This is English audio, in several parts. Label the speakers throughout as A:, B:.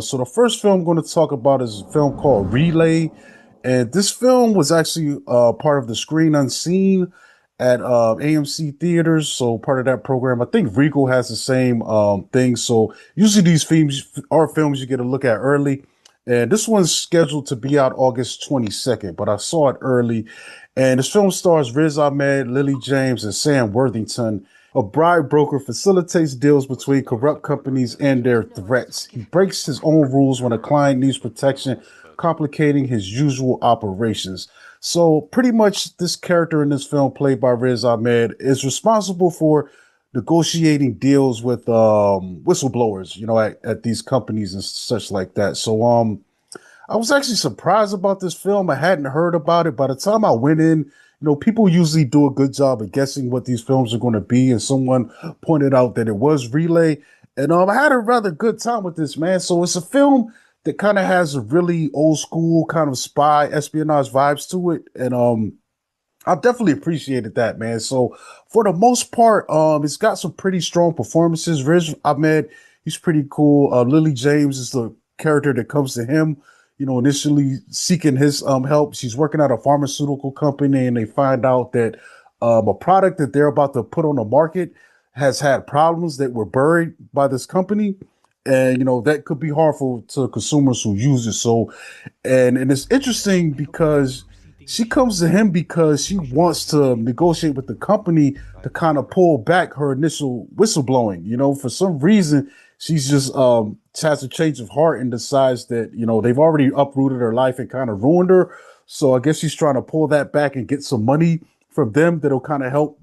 A: So the first film I'm going to talk about is a film called Relay, and this film was actually part of the Screen Unseen at AMC theaters. So part of that program, I think Regal has the same thing. So usually these films are films you get a look at early, and this one's scheduled to be out August 22nd, but I saw it early. And this film stars Riz Ahmed, Lily James, and Sam Worthington. A bribe broker facilitates deals between corrupt companies and their threats. He breaks his own rules when a client needs protection, complicating his usual operations. So, pretty much, this character in this film, played by Riz Ahmed, is responsible for negotiating deals with whistleblowers, at these companies and such like that. So, I was actually surprised about this film. I hadn't heard about it. By the time I went in, people usually do a good job of guessing what these films are going to be. And someone pointed out that it was Relay. And I had a rather good time with this, man. So it's a film that kind of has a really old school kind of spy espionage vibes to it. And I definitely appreciated that, man. So for the most part, it's got some pretty strong performances. Riz Ahmed, he's pretty cool. Lily James is the character that comes to him, initially seeking his help. She's working at a pharmaceutical company, and they find out that a product that they're about to put on the market has had problems that were buried by this company. And that could be harmful to consumers who use it. So, and it's interesting because she comes to him because she wants to negotiate with the company to kind of pull back her initial whistleblowing. For some reason, she's just has a change of heart and decides that they've already uprooted her life and kind of ruined her. So I guess she's trying to pull that back and get some money from them that'll kind of help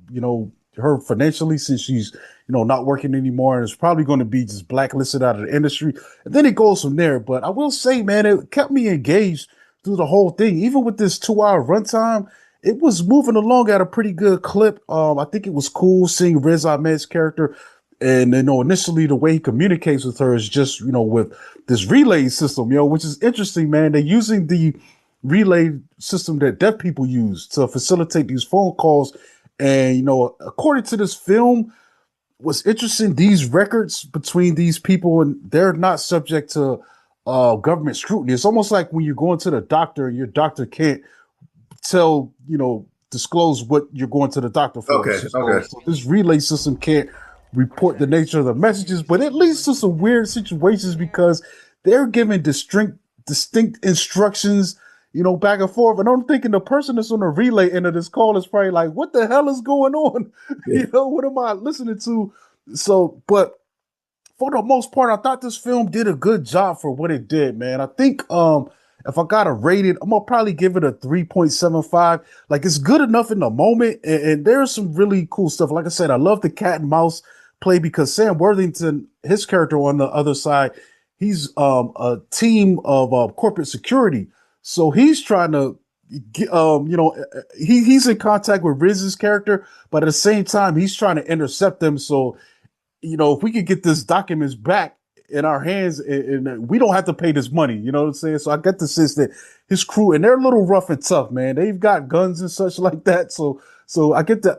A: her financially, since she's not working anymore, and it's probably going to be just blacklisted out of the industry. And then it goes from there. But I will say, man, it kept me engaged through the whole thing. Even with this 2 hour runtime, it was moving along at a pretty good clip. I think it was cool seeing Riz Ahmed's character. And initially the way he communicates with her is just, with this relay system, which is interesting, man. They're using the relay system that deaf people use to facilitate these phone calls. And, according to this film, what's interesting, these records between these people, and they're not subject to government scrutiny. It's almost like when you're going to the doctor and your doctor can't tell, disclose what you're going to the doctor for.
B: Okay.
A: So this relay system can't report the nature of the messages, but it leads to some weird situations because they're giving distinct instructions, back and forth. And I'm thinking the person that's on the relay end of this call is probably like, what the hell is going on?
B: Yeah.
A: What am I listening to? So, but for the most part, I thought this film did a good job for what it did, man. I think if I gotta rate it, I'm gonna probably give it a 3.75. Like, it's good enough in the moment, and there's some really cool stuff. Like I said, I love the cat and mouse play because Sam Worthington, his character on the other side, he's a team of corporate security. So he's trying to get, he's in contact with Riz's character, but at the same time, he's trying to intercept them. So, if we could get this documents back in our hands, and we don't have to pay this money, you know what I'm saying? So I get the sense that his crew, and they're a little rough and tough, man. They've got guns and such like that. So I get the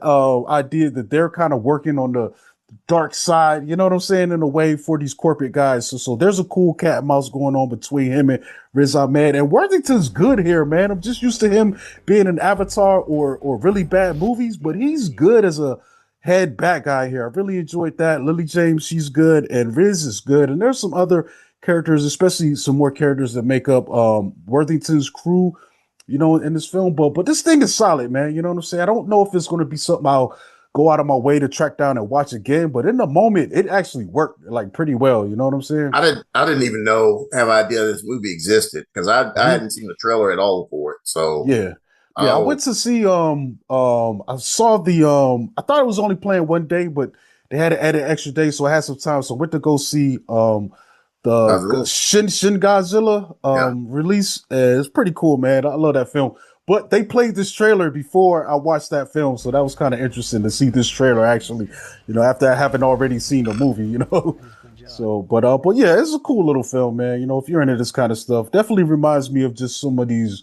A: idea that they're kind of working on the dark side, you know what I'm saying, in a way for these corporate guys. So there's a cool cat and mouse going on between him and Riz Ahmed. And Worthington's good here, man. I'm just used to him being an Avatar or really bad movies, but he's good as a head bad guy here. I really enjoyed that. Lily James, she's good, and Riz is good. And there's some other characters, especially some more characters that make up Worthington's crew, in this film. But this thing is solid, man. You know what I'm saying? I don't know if it's going to be something I'll go out of my way to track down and watch again, but in the moment, it actually worked like pretty well. You know what I'm saying?
B: I didn't even have idea this movie existed because I
A: Mhm.
B: hadn't seen the trailer at all for it. So
A: Yeah. Yeah, I
B: oh
A: went to see I saw the I thought it was only playing one day, but they had to add an extra day, so I had some time. So I went to go see the
B: Godzilla.
A: Shin Godzilla
B: Yeah.
A: release. It's pretty cool, man. I love that film. But they played this trailer before I watched that film, so that was kind of interesting to see this trailer actually, after I haven't already seen the movie. So, but yeah, it's a cool little film, man. If you're into this kind of stuff, definitely reminds me of just some of these,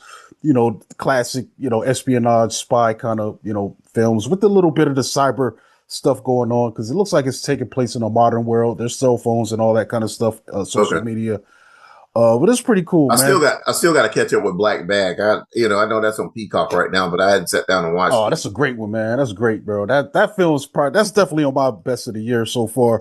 A: classic, espionage spy kind of, films with a little bit of the cyber stuff going on, because it looks like it's taking place in a modern world. There's cell phones and all that kind of stuff, social
B: Okay.
A: media. But it's pretty cool, man.
B: I still got to catch up with Black Bag. I know that's on Peacock right now, but I hadn't sat down and watched
A: Oh,
B: it.
A: that's a great one, man. That's great, bro. That film is probably that's definitely on my best of the year so far.